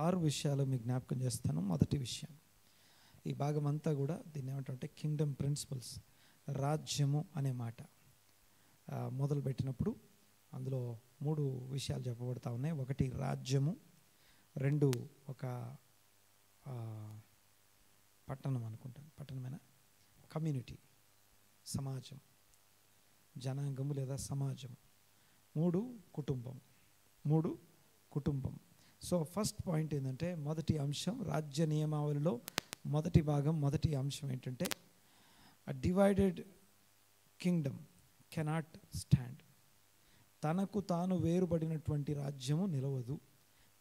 ఆరు విషయాలు మీకు జ్ఞాపకం చేస్తాను. మొదటి విషయం, ఈ భాగం అంతా కూడా దీన్ని ఏమంటే కింగ్డమ్ ప్రిన్సిపల్స్, రాజ్యము అనే మాట మొదలు పెట్టినప్పుడు అందులో 3 విషయాలు చెప్పబడతా ఉన్నాయి. ఒకటి రాజ్యము, 2 ఒక పట్టణం అనుకుంటాను, పట్టణమైన కమ్యూనిటీ, సమాజం, జనాంగము లేదా సమాజం, 3 కుటుంబం. సో ఫస్ట్ పాయింట్ ఏంటంటే, మొదటి అంశం రాజ్య నియమావళిలో మొదటి భాగం, మొదటి అంశం ఏంటంటే, అ డివైడెడ్ కింగ్డమ్ కెనాట్ స్టాండ్. తనకు తాను వేరుబడినటువంటి రాజ్యము నిలవదు,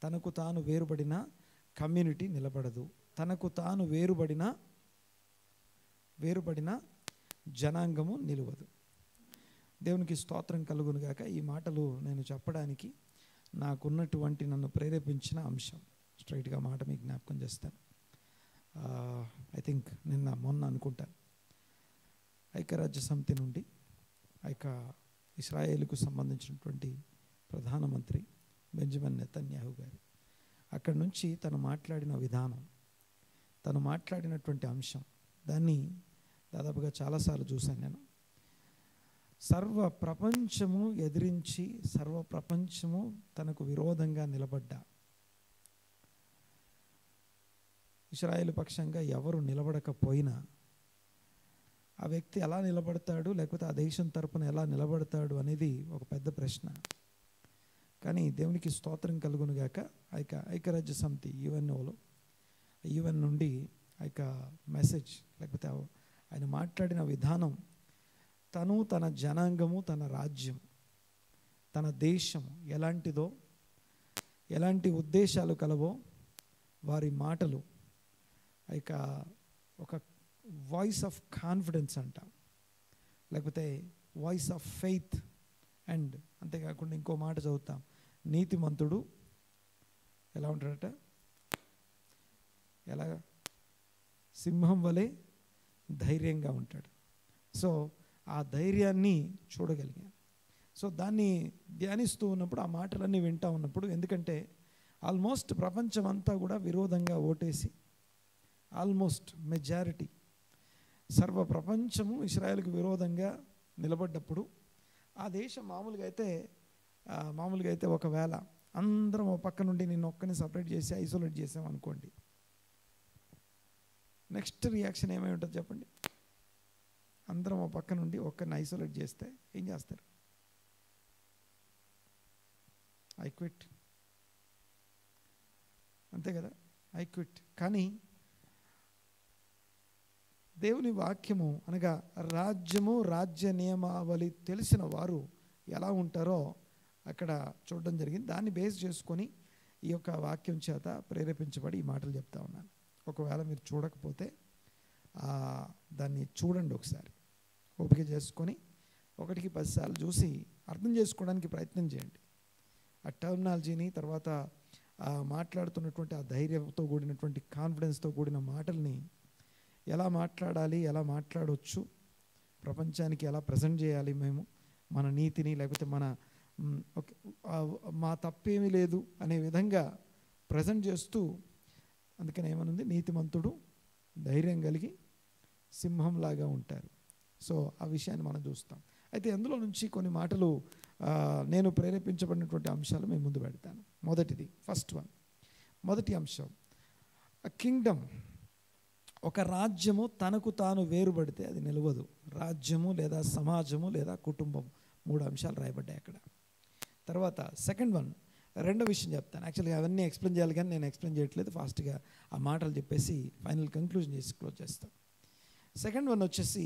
తనకు తాను వేరుబడిన కమ్యూనిటీ నిలబడదు, తనకు తాను వేరుబడిన జనాంగము నిలవదు. దేవునికి స్తోత్రం కలుగునుగాక. ఈ మాటలు నేను చెప్పడానికి నాకున్నటువంటి, నన్ను ప్రేరేపించిన అంశం. స్ట్రైట్గా మాట మీకు జ్ఞాపకం చేస్తాను. ఐ థింక్ మొన్న అనుకుంటాను, ఐక్యరాజ్య సమితి నుండి ఇస్రాయేలుకు సంబంధించినటువంటి ప్రధానమంత్రి బెంజమిన్ నెతన్యాహు గారు అక్కడి నుంచి తను మాట్లాడిన విధానం, తను మాట్లాడినటువంటి అంశం, దాన్ని దాదాపుగా చాలాసార్లు చూశాను నేను. సర్వ ప్రపంచము ఎదిరించి, సర్వ ప్రపంచము తనకు విరోధంగా నిలబడ్డా, ఇశ్రాయేలు పక్షంగా ఎవరు నిలబడకపోయినా ఆ వ్యక్తి ఎలా నిలబడతాడు, లేకపోతే ఆ దేశం తరపున ఎలా నిలబడతాడు అనేది ఒక పెద్ద ప్రశ్న. కానీ దేవునికి స్తోత్రం కలుగునుగాక, ఐక్యరాజ్య సమితి యుఎన్ నుండి మెసేజ్, లేకపోతే ఆయన మాట్లాడిన విధానం, తను, తన జనాంగము, తన రాజ్యం, తన దేశం ఎలాంటిదో, ఎలాంటి ఉద్దేశాలు కలవో, వారి మాటలు ఒక వాయిస్ ఆఫ్ కాన్ఫిడెన్స్ అంట, లేకపోతే వాయిస్ ఆఫ్ ఫెయిత్. అండ్ అంతేకాకుండా ఇంకో మాట చదువుతాం, నీతిమంతుడు ఎలా ఉంటాడట, ఎలా సింహం వలె ధైర్యంగా ఉంటాడు. సో ఆ ధైర్యాన్ని చూడగలిగాను. సో దాన్ని ధ్యానిస్తూ ఉన్నప్పుడు, ఆ మాటలన్నీ వింటూ ఉన్నప్పుడు, ఎందుకంటే ఆల్మోస్ట్ ప్రపంచం అంతా కూడా విరోధంగా ఓటేసి, ఆల్మోస్ట్ మెజారిటీ సర్వ ప్రపంచము ఇశ్రాయేలుకు విరోధంగా నిలబడ్డప్పుడు, ఆ దేశం మామూలుగా అయితే ఒకవేళ అందరం ఒక పక్క నుండి నిన్ను ఒక్కని సపరేట్ చేసి ఐసోలేట్ చేసాం అనుకోండి, నెక్స్ట్ రియాక్షన్ ఏమై ఉంటుంది చెప్పండి? అందరం ఒక పక్క నుండి ఒక్కరిని ఐసోలేట్ చేస్తే ఏం చేస్తారు? ఐ క్విట్, అంతే కదా, ఐ క్విట్. కానీ దేవుని వాక్యము అనగా రాజ్యము, రాజ్య నియమావళి తెలిసిన వారు ఎలా ఉంటారో అక్కడ చూడడం జరిగింది. దాన్ని బేస్ చేసుకొని ఈ యొక్క వాక్యం చేత ప్రేరేపించబడి ఈ మాటలు చెప్తా ఉన్నాను. ఒకవేళ మీరు చూడకపోతే దాన్ని చూడండి, ఒకసారి ఓపిక చేసుకొని 1కి 10 సార్లు చూసి అర్థం చేసుకోవడానికి ప్రయత్నం చేయండి. ఆ టర్మినాలజీని, తర్వాత మాట్లాడుతున్నటువంటి ఆ ధైర్యంతో కూడినటువంటి కాన్ఫిడెన్స్తో కూడిన మాటల్ని ఎలా మాట్లాడాలి, ఎలా మాట్లాడవచ్చు, ప్రపంచానికి ఎలా ప్రజెంట్ చేయాలి, మేము మన నీతిని, లేకపోతే మా తప్పేమీ లేదు అనే విధంగా ప్రజెంట్ చేస్తూ, అందుకని ఏమనుంది, నీతిమంతుడు ధైర్యం కలిగి సింహంలాగా ఉంటారు. సో ఆ విషయాన్ని మనం చూస్తాం. అయితే అందులో నుంచి కొన్ని మాటలు, నేను ప్రేరేపించబడినటువంటి అంశాలు మేము ముందు పెడతాను. మొదటిది, మొదటి అంశం, కింగ్డమ్, ఒక రాజ్యము తనకు తాను వేరుపడితే అది నిలవదు. రాజ్యము లేదా సమాజము లేదా కుటుంబం, 3 అంశాలు రాయబడ్డాయి అక్కడ. తర్వాత రెండో విషయం చెప్తాను. యాక్చువల్గా అవన్నీ ఎక్స్ప్లెయిన్ చేయాలి, కానీ నేను ఎక్స్ప్లెయిన్ చేయట్లేదు, ఫాస్ట్గా ఆ మాటలు చెప్పేసి ఫైనల్ కంక్లూజన్ చేసి క్లోజ్ చేస్తాను. సెకండ్ వన్ వచ్చేసి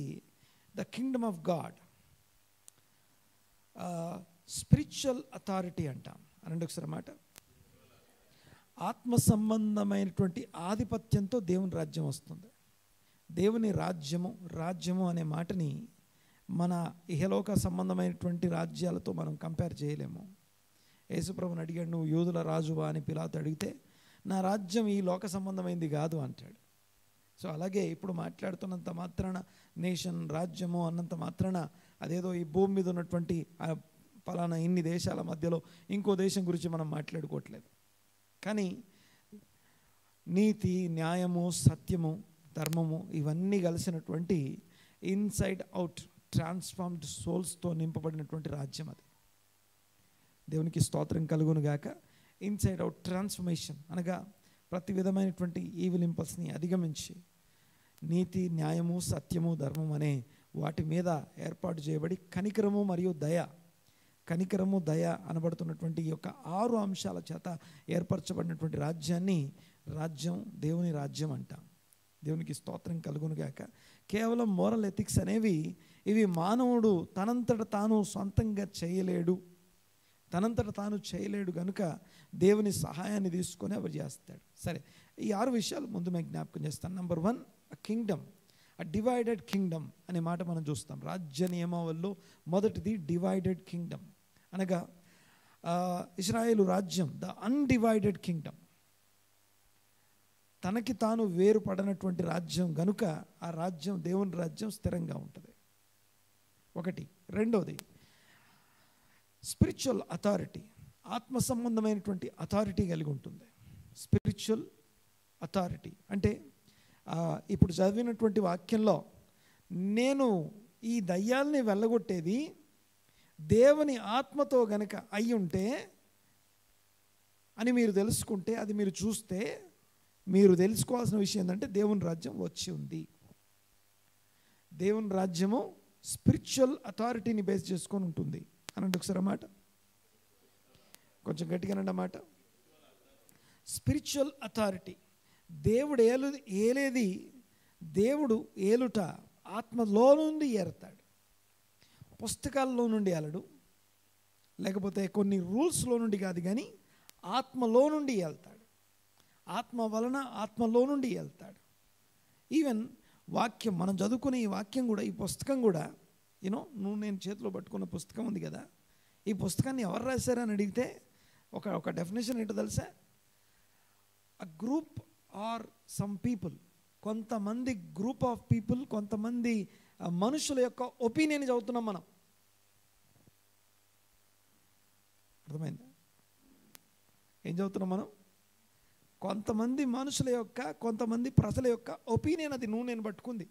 the Kingdom of God, spiritual authority అంటాం. అనండి ఒకసారి మాట. ఆత్మ సంబంధమైనటువంటి ఆధిపత్యంతో దేవుని రాజ్యం వస్తుంది. దేవుని రాజ్యము అనే మాటని మన ఇహలోక సంబంధమైనటువంటి రాజ్యాలతో మనం కంపేర్ చేయలేము. యేసుప్రభుని అడిగాడు, నువ్వు యూదుల రాజువా అని పిలాతు అడిగితే, నా రాజ్యం ఈ లోక సంబంధమైంది కాదు అంటాడు. సో అలాగే ఇప్పుడు మాట్లాడుతున్నంత మాత్రాన నేషన్, రాజ్యము అన్నంత మాత్రాన అదేదో ఈ భూమి మీద ఉన్నటువంటి పలానా ఇన్ని దేశాల మధ్యలో ఇంకో దేశం గురించి మనం మాట్లాడుకోవట్లేదు. కానీ నీతి, న్యాయము, సత్యము, ధర్మము ఇవన్నీ కలిసినటువంటి ఇన్సైడ్ అవుట్ ట్రాన్స్ఫార్మ్డ్ సోల్స్తో నింపబడినటువంటి రాజ్యం అది. దేవునికి స్తోత్రం కలుగును గాక. ఇన్సైడ్ అవుట్ ట్రాన్స్ఫర్మేషన్ అనగా ప్రతి విధమైనటువంటి ఈవిల్ ఇంపల్స్ని అధిగమించి నీతి, న్యాయము, సత్యము, ధర్మం అనే వాటి మీద ఏర్పాటు చేయబడి కనికరము మరియు దయ, కనికరము, దయ అనబడుతున్నటువంటి ఈ యొక్క 6 అంశాల చేత ఏర్పరచబడినటువంటి రాజ్యాన్ని దేవుని రాజ్యం అంటాం. దేవునికి స్తోత్రం కలుగును గాక. కేవలం మోరల్ ఎథిక్స్ అనేవి ఇవి మానవుడు తనంతట తాను సొంతంగా చేయలేడు, కనుక దేవుని సహాయాన్ని తీసుకొని అవి చేస్తాడు. సరే, ఈ 6 విషయాలు ముందు మేము జ్ఞాపకం చేస్తాను. నంబర్ 1, కింగ్డమ్, డివైడెడ్ కింగ్డమ్ అనే మాట మనం చూస్తాం. రాజ్య నియమావళిలో మొదటిది డివైడెడ్ కింగ్డమ్ అనగా ఇశ్రాయేలు రాజ్యం ద అన్డివైడెడ్ కింగ్డమ్, తనకి తాను వేరుపడనటువంటి రాజ్యం గనుక ఆ రాజ్యం, దేవుని రాజ్యం స్థిరంగా ఉంటుంది. ఒకటి. రెండవది స్పిరిచువల్ అథారిటీ, ఆత్మ సంబంధమైనటువంటి అథారిటీ కలిగి ఉంటుంది. స్పిరిచువల్ అథారిటీ అంటే ఇప్పుడు చదివినటువంటి వాక్యంలో నేను ఈ దయ్యాల్ని వెళ్ళగొట్టేది దేవుని ఆత్మతో గనక అయి ఉంటే అని మీరు తెలుసుకుంటే, అది మీరు చూస్తే, మీరు తెలుసుకోవాల్సిన విషయం ఏంటంటే దేవుని రాజ్యం వచ్చి ఉంది. దేవుని రాజ్యము స్పిరిచువల్ అథారిటీని బేస్ చేసుకొని ఉంటుంది అనండి ఒకసారి అన్నమాట. కొంచెం గట్టిగా అనండి అన్నమాట. స్పిరిచువల్ అథారిటీ, దేవుడు ఏలేది, దేవుడు ఏలుట ఆత్మలో నుండి ఏరుతాడు. పుస్తకాల్లో నుండి ఏలడు, లేకపోతే కొన్ని రూల్స్లో నుండి కాదు, కానీ ఆత్మలో నుండి ఏళ్తాడు. ఆత్మ వలన, ఆత్మలో నుండి ఏళ్తాడు. ఈవెన్ వాక్యం మనం చదువుకునే ఈ వాక్యం కూడా, ఈ పుస్తకం కూడా, నేను చేతిలో పట్టుకున్న పుస్తకం ఉంది కదా, ఈ పుస్తకాన్ని ఎవరు రాశారని అడిగితే ఒక డెఫినేషన్ ఏంటో తెలుసా? A group are some people, కొంతమంది గ్రూప్ ఆఫ్ పీపుల్, కొంతమంది మనుషుల యొక్క ఒపీనియన్ చదువుతున్నాం మనం. అర్థమైందా? ఏం చదువుతున్నాం మనం? కొంతమంది మనుషుల యొక్క, కొంతమంది ప్రజల యొక్క ఒపీనియన్, అది నేను పట్టుకుంది.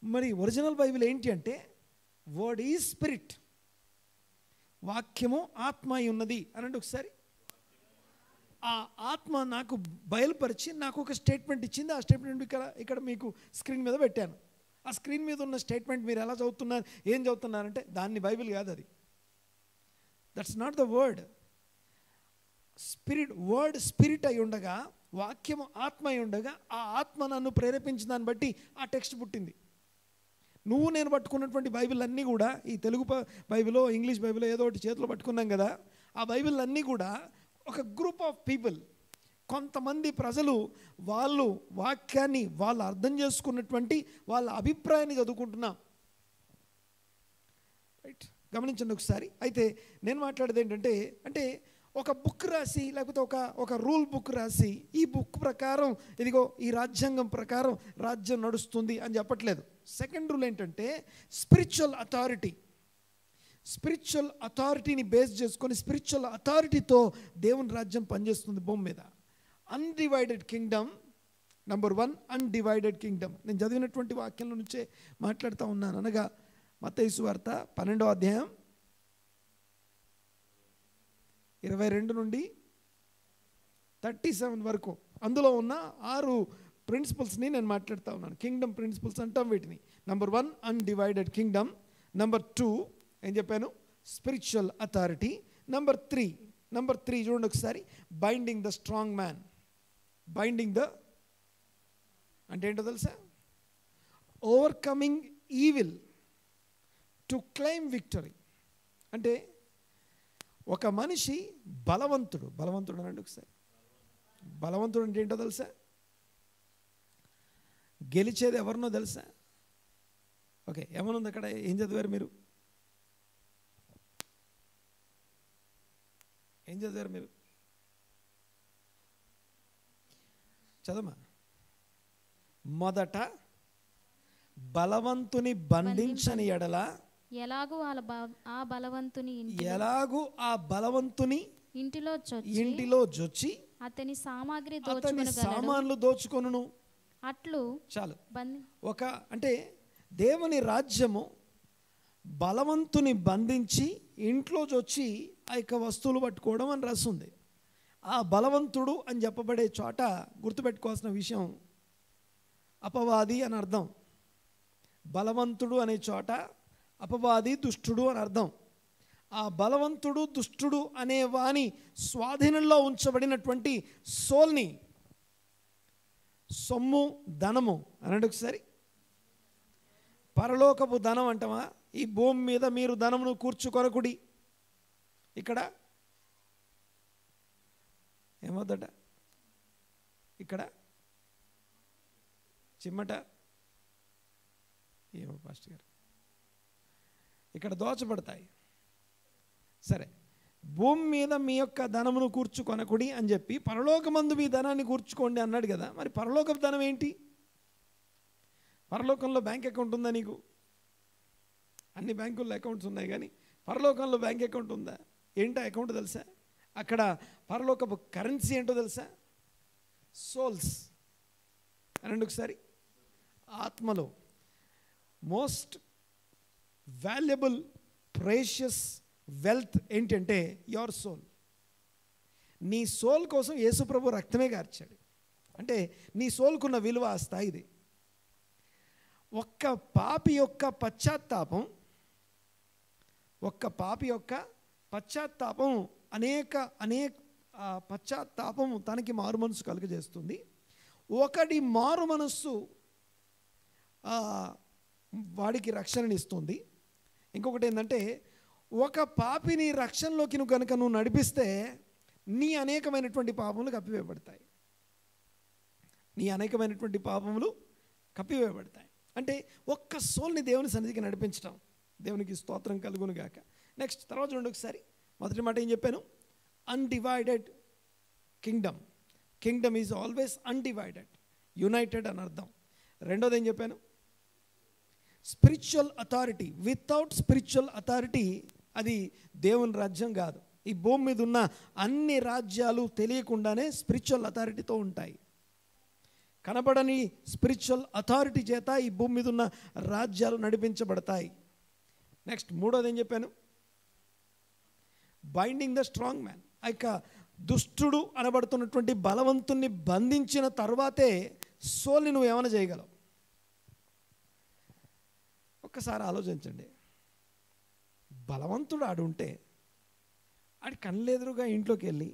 మరి ఒరిజినల్ బైబిల్ ఏంటి అంటే వర్డ్ ఈజ్ స్పిరిట్, వాక్యము ఆత్మ అయి ఉన్నది అనండి ఒకసారి. ఆ ఆత్మ నాకు బయలుపరిచి నాకు ఒక స్టేట్మెంట్ ఇచ్చింది. ఆ స్టేట్మెంట్ ఇక్కడ మీకు స్క్రీన్ మీద పెట్టాను. ఆ స్క్రీన్ మీద ఉన్న స్టేట్మెంట్ మీరు ఎలా చదువుతున్నారు, ఏం చదువుతున్నారంటే దాన్ని బైబిల్ కాదు, అది that's not the word. Spirit, word spirit అయి ఉండగా, వాక్యము ఆత్మ అయి ఉండగా, ఆ ఆత్మ నన్ను ప్రేరేపించిన దాన్ని బట్టి ఆ టెక్స్ట్ పుట్టింది. నేను పట్టుకున్నటువంటి బైబిల్ అన్నీ కూడా, ఈ తెలుగు బైబిలో, ఇంగ్లీష్ బైబిలో ఏదో ఒకటి చేతిలో పట్టుకున్నాం కదా, ఆ బైబిల్ అన్నీ కూడా ఒక గ్రూప్ ఆఫ్ పీపుల్, కొంతమంది ప్రజలు, వాళ్ళు వాక్యాన్ని వాళ్ళు అర్థం చేసుకున్నటువంటి వాళ్ళ అభిప్రాయాన్ని చదువుకుంటున్నాం. రైట్, గమనించండి ఒకసారి. అయితే నేను మాట్లాడేది ఏంటంటే, అంటే ఒక బుక్ రాసి, లేకపోతే ఒక రూల్ బుక్ రాసి, ఈ బుక్ ప్రకారం ఇదిగో ఈ రాజ్యాంగం ప్రకారం రాజ్యం నడుస్తుంది అని చెప్పట్లేదు. సెకండ్ రూల్ ఏంటంటే స్పిరిచువల్ అథారిటీ. స్పిరిచువల్ అథారిటీని బేస్ చేసుకొని, స్పిరిచువల్ అథారిటీతో దేవుని రాజ్యం పనిచేస్తుంది భూమి మీద. Undivided Kingdom, number 1 undivided Kingdom. నేను చదివినటువంటి వాక్యంలో నుంచే మాట్లాడుతూ ఉన్నాను. అనగా మత్తయి సువార్త 12వ అధ్యాయం 22 నుండి 37 వరకు అందులో ఉన్న 6 ప్రిన్సిపల్స్ని నేను మాట్లాడుతూ ఉన్నాను. కింగ్డమ్ ప్రిన్సిపల్స్ అంటాం వీటిని. Number 1 undivided Kingdom. నంబర్ 2 ఏం చెప్పాను? Spiritual authority. నంబర్ 3 చూడండి ఒకసారి, binding the strong man. Binding the అంటే ఏంటో తెలుసా? Overcoming evil to claim victory. అంటే ఒక మనిషి బలవంతుడు అనండి ఒకసారి. బలవంతుడు అంటే ఏంటో తెలుసా? గెలిచేది ఎవరినో తెలుసా? ఓకే, ఏమనుంది అక్కడ? ఏం చదివారు మీరు? చదవమా. మొదట బలవంతుని బంధించని ఎడల ఎలాగూ ఆ బలవంతుని ఇంటిలో జొచ్చి అతని సామాన్లు దోచుకొనును. అట్లు చాలు. ఒక అంటే దేవుని రాజ్యము బలవంతుని బంధించి ఇంట్లో జొచ్చి ఆ యొక్క వస్తువులు పట్టుకోవడం అని రాస్తుంది. ఆ బలవంతుడు అని చెప్పబడే చోట గుర్తుపెట్టుకోవాల్సిన విషయం అపవాది అని అర్థం. బలవంతుడు అనే చోట అపవాది, దుష్టుడు అని అర్థం. ఆ బలవంతుడు, దుష్టుడు అనే వాని స్వాధీనంలో ఉంచబడినటువంటి సోల్ని, సొమ్ము, ధనము అనండి ఒకసారి. పరలోకపు ధనం అంటామా? ఈ భూమి మీద మీరు ధనమును కూర్చుకొనకుడి. ఇక్కడ ఏమవుద్దట? ఇక్కడ చిమ్మట ఏమో పాస్టర్ గారు, ఇక్కడ దోచబడతాయి. సరే, భూమి మీద మీ యొక్క ధనమును కూర్చుకొనకుడి అని చెప్పి పరలోకమందు మీ ధనాన్ని కూర్చుకోండి అన్నాడు కదా. మరి పరలోకపు ధనం ఏంటి? పరలోకంలో బ్యాంక్ అకౌంట్ ఉందా నీకు? అన్ని బ్యాంకుల్లో అకౌంట్స్ ఉన్నాయి, కానీ పరలోకంలో బ్యాంక్ అకౌంట్ ఉందా? ఏంటో అకౌంట్ తెలుసా? అక్కడ పరలోకపు కరెన్సీ ఏంటో తెలుసా? సోల్స్ అనండి ఒకసారి. ఆత్మలో మోస్ట్ వాల్యుబుల్ ప్రేషియస్ వెల్త్ ఏంటంటే యువర్ సోల్. నీ సోల్ కోసం యేసుప్రభు రక్తమే కార్చాడు. అంటే నీ సోల్కున్న విలువ ఆ స్థాయిది. ఒక్క పాపి యొక్క పశ్చాత్తాపం, అనేక పశ్చాత్తాపం తనకి మారు మనసు కలుగజేస్తుంది. ఒకటి మారు మనస్సు వాడికి రక్షణనిస్తుంది. ఇంకొకటి ఏంటంటే, ఒక పాపిని రక్షణలోకి కనుక నువ్వు నడిపిస్తే నీ అనేకమైనటువంటి పాపములు కప్పివేయబడతాయి. అంటే ఒక్క సోల్ని దేవుని సన్నిధికి నడిపించడం. దేవునికి స్తోత్రం కలుగును గాక. నెక్స్ట్ తర్వాత చూడండి ఒకసారి. మొదటి మాట ఏం చెప్పాను? Undivided Kingdom. Kingdom is always undivided, United అని అర్థం. రెండోది ఏం చెప్పాను? Spiritual authority. Without spiritual authority అది దేవుని రాజ్యం కాదు. ఈ భూమి మీద ఉన్న అన్ని రాజ్యాలు తెలియకుండానే స్పిరిచువల్ అథారిటీతో ఉంటాయి. కనబడని స్పిరిచువల్ అథారిటీ చేత ఈ భూమి మీద ఉన్న రాజ్యాలు నడిపించబడతాయి. నెక్స్ట్ మూడోది ఏం చెప్పాను? Binding the strong man. ఇక దుష్టుడు అనబడుతున్నటువంటి బలవంతుణ్ణి బంధించిన తర్వాతే సోల్ని నువ్వు ఏమైనా చేయగలవు. ఒక్కసారి ఆలోచించండి. బలవంతుడు ఆడుంటే ఆడి కళ్ళెదురుగా ఇంట్లోకి వెళ్ళి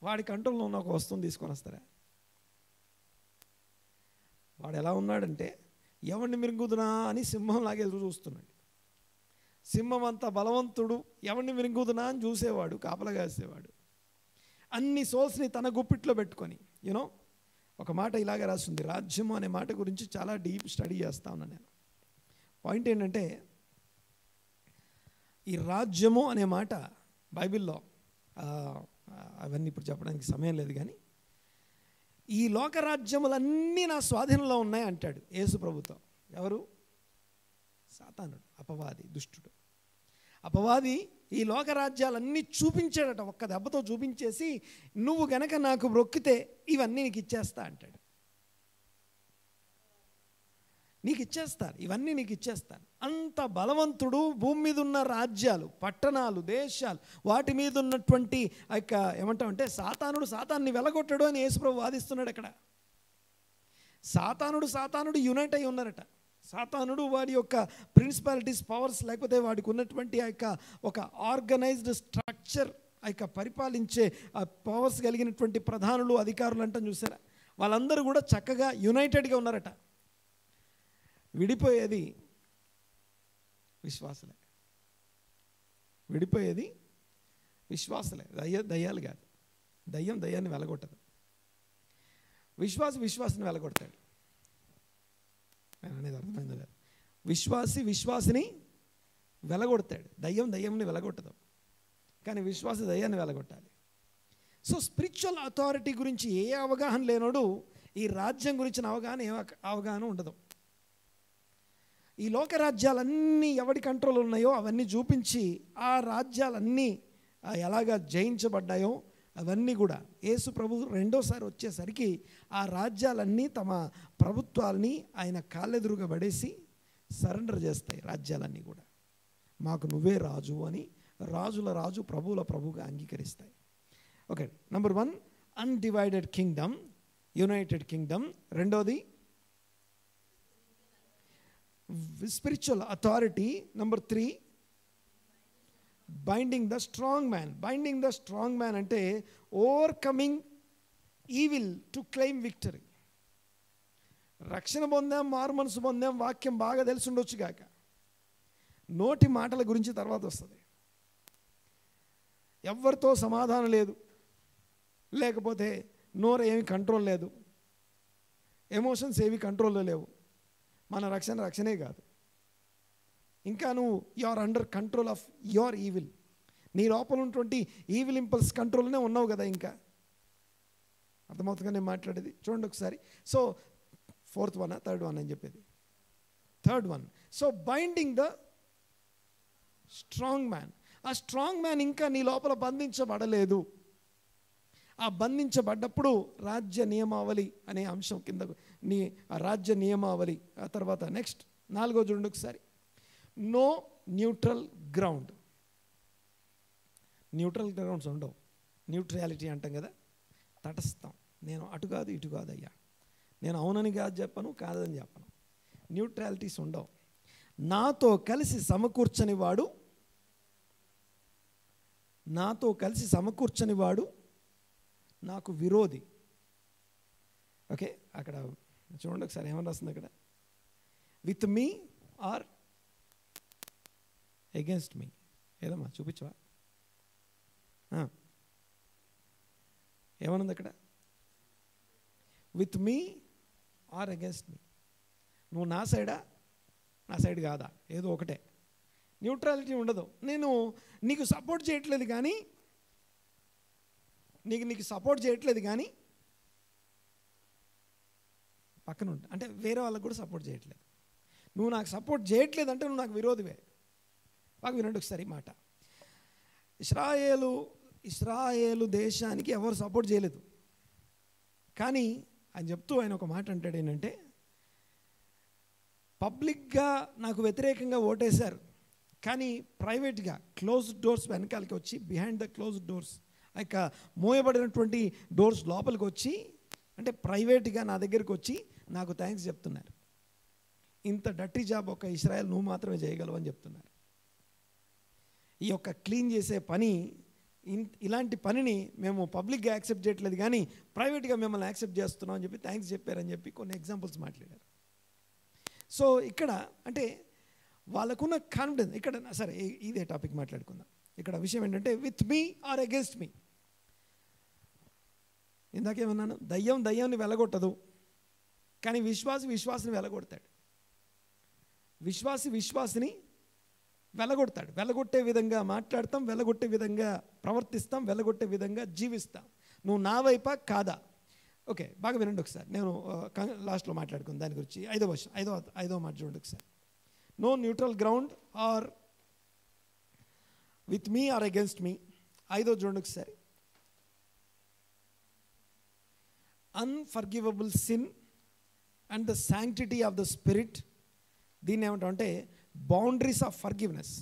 వాడి కంట్రోల్లో ఉన్న ఒక వస్తువుని తీసుకొని వస్తారా? వాడు ఎలా ఉన్నాడంటే ఎవరిని మిరుగుదునా అని సింహంలాగా ఎదురు చూస్తున్నాడు. సింహం అంతా బలవంతుడు, ఎవరిని మిరుగుదునా అని చూసేవాడు, కాపలా కాసేవాడు. అన్ని సోల్స్ని తన గుప్పిట్లో పెట్టుకొని. యూనో, ఒక మాట ఇలాగే రాస్తుంది. రాజ్యము అనే మాట గురించి చాలా డీప్ స్టడీ చేస్తా ఉన్నాను నేను. పాయింట్ ఏంటంటే, ఈ రాజ్యము అనే మాట బైబిల్లో అవన్నీ ఇప్పుడు చెప్పడానికి సమయం లేదు, కానీ ఈ లోకరాజ్యములన్నీ నా స్వాధీనంలో ఉన్నాయి అంటాడు యేసు ప్రభుతో. ఎవరు? సాతానుడు, అపవాది, దుష్టుడు. అపవాది ఈ లోకరాజ్యాలన్నీ చూపించాడట. ఒక్క దెబ్బతో చూపించేసి, నువ్వు గనక నాకు మొక్కితే ఇవన్నీ నీకు ఇచ్చేస్తా అంటాడు. ఇవన్నీ నీకు ఇచ్చేస్తాను. అంత బలవంతుడు. భూమి మీద ఉన్న రాజ్యాలు, పట్టణాలు, దేశాలు, వాటి మీద ఉన్నటువంటి ఏమంటామంటే సాతాన్ని వెలగొట్టడు అని యేసుప్రభు వాదిస్తున్నాడు. అక్కడ సాతానుడు యునైట్ అయి ఉన్నారట. సాతానుడు వాడి యొక్క ప్రిన్సిపాలిటీస్, పవర్స్, లేకపోతే వాడికి ఉన్నటువంటి ఒక ఆర్గనైజ్డ్ స్ట్రక్చర్, పరిపాలించే పవర్స్ కలిగినటువంటి ప్రధానులు, అధికారులు అంటాం చూసారా, వాళ్ళందరూ కూడా చక్కగా యునైటెడ్గా ఉన్నారట. విడిపోయేది విశ్వాసులే. దయ్యాలు కాదు. దయ్యాన్ని వెలగొట్టదు. విశ్వాసిని వెలగొడతాడు. నేను అనేది అర్థమైందో లేదు. విశ్వాసిని వెలగొడతాడు. దయ్యంని వెలగొట్టదు, కానీ విశ్వాసి దయ్యాన్ని వెలగొట్టాలి. సో స్పిరిచువల్ అథారిటీ గురించి ఏ అవగాహన లేనోడు ఈ రాజ్యం గురించిన అవగాహన ఉండదు. ఈ లోక రాజ్యాలన్నీ ఎవడి కంట్రోల్ ఉన్నాయో అవన్నీ చూపించి ఆ రాజ్యాలన్నీ ఎలాగా జయించబడ్డాయో అవన్నీ కూడా యేసు ప్రభు రెండోసారి వచ్చేసరికి ఆ రాజ్యాలన్నీ తమ ప్రభుత్వాలని ఆయన కాళ్ళెదురుగా పడేసి సరెండర్ చేస్తాయి. రాజ్యాలన్నీ కూడా మాకు నువ్వే రాజు అని రాజుల రాజు ప్రభువుల ప్రభువుగా అంగీకరిస్తాయి. Okay, number 1 undivided kingdom, united kingdom. రెండోది spiritual authority. Number 3 binding the strong man. Binding the strong man అంటే overcoming evil to claim victory. రక్షణ పొందాం, మారు మనసు పొందాం, వాక్యం బాగా తెలిసి ఉండొచ్చు కాక నోటి మాటల గురించి తర్వాత వస్తుంది. ఎవరితో సమాధానం లేదు, లేకపోతే నోరు ఏమి కంట్రోల్ లేదు, ఎమోషన్స్ ఏవి కంట్రోల్లో లేవు, మన రక్షణే కాదు. ఇంకా నువ్వు you are under control of your evil. నీ లోపల ఉన్నటువంటి ఈవిల్ ఇంపల్స్ కంట్రోల్నే ఉన్నావు కదా. ఇంకా అర్థమవుతుందిగా నేను మాట్లాడేది? చూడండి ఒకసారి. So 4th one 3rd one అని చెప్పేది 3rd one. So binding the strong man. ఆ స్ట్రాంగ్ మ్యాన్ ఇంకా నీ లోపల బంధించబడలేదు. ఆ బంధించబడ్డప్పుడు రాజ్య నియమావళి అనే అంశం కింద నీ ఆ రాజ్య నియమావళి. ఆ తర్వాత నెక్స్ట్ 4వ చూడండి ఒకసారి. No neutral ground. Neutral grounds ఉండవు. న్యూట్రాలిటీ అంటాం కదా, తటస్థం. నేను అటు కాదు ఇటు కాదు అయ్యా, నేను అవునని కాదు చెప్పను, కాదని చెప్పను. న్యూట్రాలిటీస్ ఉండవు. నాతో కలిసి సమకూర్చని వాడు నాకు విరోధి. ఓకే, అక్కడ చూడండి ఒకసారి ఏమని రాస్తుంది అక్కడ. With me or against me. ఏదమ్మా చూపించవా? ఏమనుంది అక్కడ? With me or against me. నువ్వు నా సైడా, నా సైడ్ కాదా, ఏదో ఒకటే. న్యూట్రాలిటీ ఉండదు. నేను నీకు సపోర్ట్ చేయట్లేదు కానీ పక్కన ఉంటా అంటే వేరే వాళ్ళకు కూడా సపోర్ట్ చేయట్లేదు. నువ్వు నాకు సపోర్ట్ చేయట్లేదు అంటే నువ్వు నాకు విరోధివే. బాగా వినండి ఒకసారి మాట. ఇస్రాయేలు దేశానికి ఎవరు సపోర్ట్ చేయలేదు, కానీ ఆయన చెప్తూ ఆయన ఒక మాట అంటాడు. ఏంటంటే పబ్లిక్గా నాకు వ్యతిరేకంగా ఓటేశారు, కానీ ప్రైవేట్గా క్లోజ్డ్ డోర్స్ వెనకాలకి వచ్చి, బిహైండ్ ద క్లోజ్డ్ డోర్స్, ఆ యొక్క మోయబడినటువంటి డోర్స్ లోపలికి వచ్చి, అంటే ప్రైవేట్గా నా దగ్గరికి వచ్చి నాకు థ్యాంక్స్ చెప్తున్నారు. ఇంత డర్టీ జాబ్ ఒక ఇశ్రాయేల్ నువ్వు మాత్రమే చేయగలవు అని చెప్తున్నారు. ఈ యొక్క క్లీన్ చేసే పని, ఇలాంటి పనిని మేము పబ్లిక్గా యాక్సెప్ట్ చేయట్లేదు కానీ ప్రైవేట్గా మిమ్మల్ని యాక్సెప్ట్ చేస్తున్నాం అని చెప్పి థ్యాంక్స్ చెప్పారని చెప్పి కొన్ని ఎగ్జాంపుల్స్ మాట్లాడారు. సో ఇక్కడ అంటే వాళ్ళకున్న కాన్ఫిడెన్స్. ఇక్కడ సరే ఇదే టాపిక్ మాట్లాడుకుందాం. ఇక్కడ విషయం ఏంటంటే with me or against me. ఇందాకేమన్నాను? దయ్యాన్ని వెలగొట్టదు, కానీ విశ్వాసిని వెలగొడతాడు. విశ్వాసిని వెలగొడతాడు. వెలగొట్టే విధంగా మాట్లాడతాం, వెలగొట్టే విధంగా ప్రవర్తిస్తాం, వెలగొట్టే విధంగా జీవిస్తాం. నువ్వు నా వైపా కాదా? ఓకే, బాగా వినండి ఒకసారి. నేను లాస్ట్లో మాట్లాడుకున్నాను దాని గురించి. 5వ మాట చూడండి ఒకసారి. No neutral ground or with me or against me. 5వ చూడండి ఒకసారి. Unforgivable sin and the sanctity of the spirit. దీన్ని ఏమంటామంటే బౌండరీస్ ఆఫ్ ఫర్గివ్నెస్.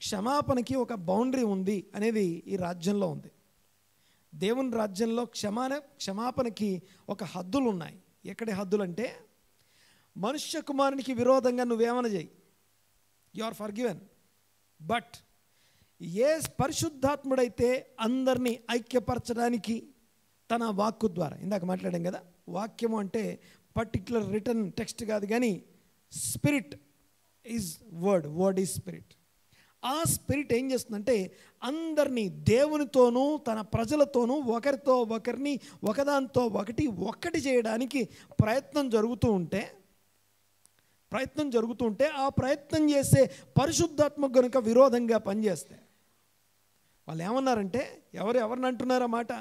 క్షమాపణకి ఒక బౌండరీ ఉంది అనేది ఈ రాజ్యంలో ఉంది. దేవుని రాజ్యంలో క్షమాపణకి ఒక హద్దులు ఉన్నాయి. ఎక్కడి హద్దులు అంటే, మనుష్య కుమారునికి విరోధంగా నువ్వేమన్నా చేయి, యు ఆర్ ఫర్గివెన్. బట్ ఏ పరిశుద్ధాత్ముడైతే అందరినీ ఐక్యపరచడానికి తన వాక్కు ద్వారా, ఇందాక మాట్లాడాం కదా, వాక్యము అంటే పర్టిక్యులర్ రిటర్న్ టెక్స్ట్ కాదు కానీ spirit is word is spirit. ఆ స్పిరిట్ ఏం చేస్తుందంటే అందరినీ దేవునితోనూ తన ప్రజలతోనూ ఒకరితో ఒకరిని ఒకదాంతో ఒక్కటి చేయడానికి ప్రయత్నం జరుగుతూ ఉంటే ఆ ప్రయత్నం చేసే పరిశుద్ధాత్మ గనుక విరోధంగా పనిచేస్తే వాళ్ళు ఏమన్నారంటే, ఎవరిని అంటున్నారా మాట?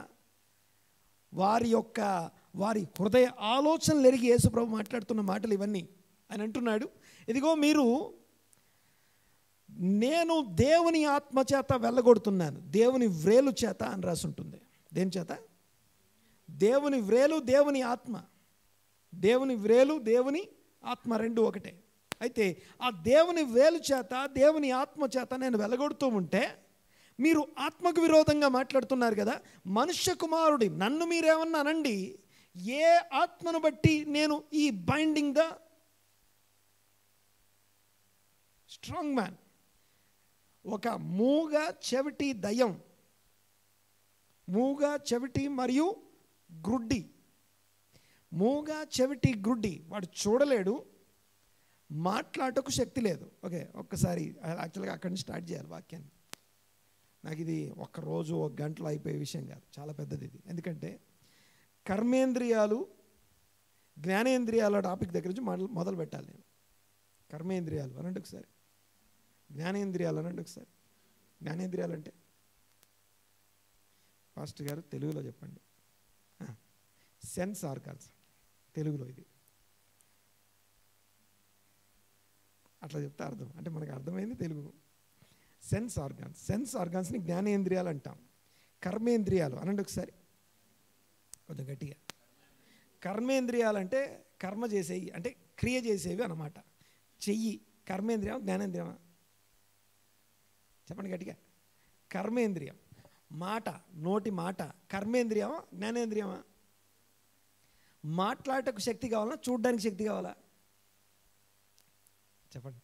వారి హృదయ ఆలోచనలు ఎరిగి యేసుప్రభు మాట్లాడుతున్న మాటలు ఇవన్నీ. ఆయన అంటున్నాడు, ఇదిగో మీరు నేను దేవుని ఆత్మ చేత వెళ్ళగొడుతున్నాను, దేవుని వ్రేలు చేత అని రాసి ఉంటుంది. దేని చేత? దేవుని వ్రేలు, దేవుని ఆత్మ. దేవుని వ్రేలు, దేవుని ఆత్మ రెండు ఒకటే. అయితే ఆ దేవుని వ్రేలు చేత, దేవుని ఆత్మ చేత నేను వెళ్ళగొడుతూ ఉంటే మీరు ఆత్మకు విరోధంగా మాట్లాడుతున్నారు కదా. మనుష్య కుమారుడి, నన్ను మీరేమన్నా అనండి, ఏ ఆత్మను బట్టి నేను ఈ బైండింగ్ ద స్ట్రాంగ్ మ్యాన్? ఒక మూగ చెవిటి దయ్యం, మూగ చెవిటి మరియు గ్రుడ్డి. మూగ చెవిటి గ్రుడ్డి, వాడు చూడలేడు, మాట్లాడటకు శక్తి లేదు. ఓకే, ఒక్కసారి యాక్చువల్గా అక్కడి నుంచి స్టార్ట్ చేయాలి వాక్యాన్ని. నాకు ఇది ఒక్కరోజు ఒక గంటలో అయిపోయే విషయం కాదు, చాలా పెద్దది ఇది. ఎందుకంటే కర్మేంద్రియాలు, జ్ఞానేంద్రియాల టాపిక్ దగ్గర నుంచి మొదలు పెట్టాలి నేను. కర్మేంద్రియాలు అనండి ఒకసారి, జ్ఞానేంద్రియాలు అనండి ఒకసారి. జ్ఞానేంద్రియాలు అంటే పాస్టర్ గారు తెలుగులో చెప్పండి. సెన్స్ ఆర్గాన్స్ తెలుగులో, ఇది అట్లా చెప్తే అర్థం, అంటే మనకు అర్థమైంది తెలుగు. సెన్స్ ఆర్గాన్స్, సెన్స్ ఆర్గాన్స్ని జ్ఞానేంద్రియాలు అంటాం. కర్మేంద్రియాలు అనండి ఒకసారి కొంచెం గట్టిగా. కర్మేంద్రియాలు అంటే కర్మ చేసేవి, అంటే క్రియ చేసేవి అన్నమాట. చెయ్యి కర్మేంద్రియం, జ్ఞానేంద్రియమా? చెప్పండి గట్టిగా. కర్మేంద్రియం. మాట, నోటి మాట కర్మేంద్రియమా జ్ఞానేంద్రియమా? మాట్లాడటకు శక్తి కావాలా, చూడడానికి శక్తి కావాలా? చెప్పండి.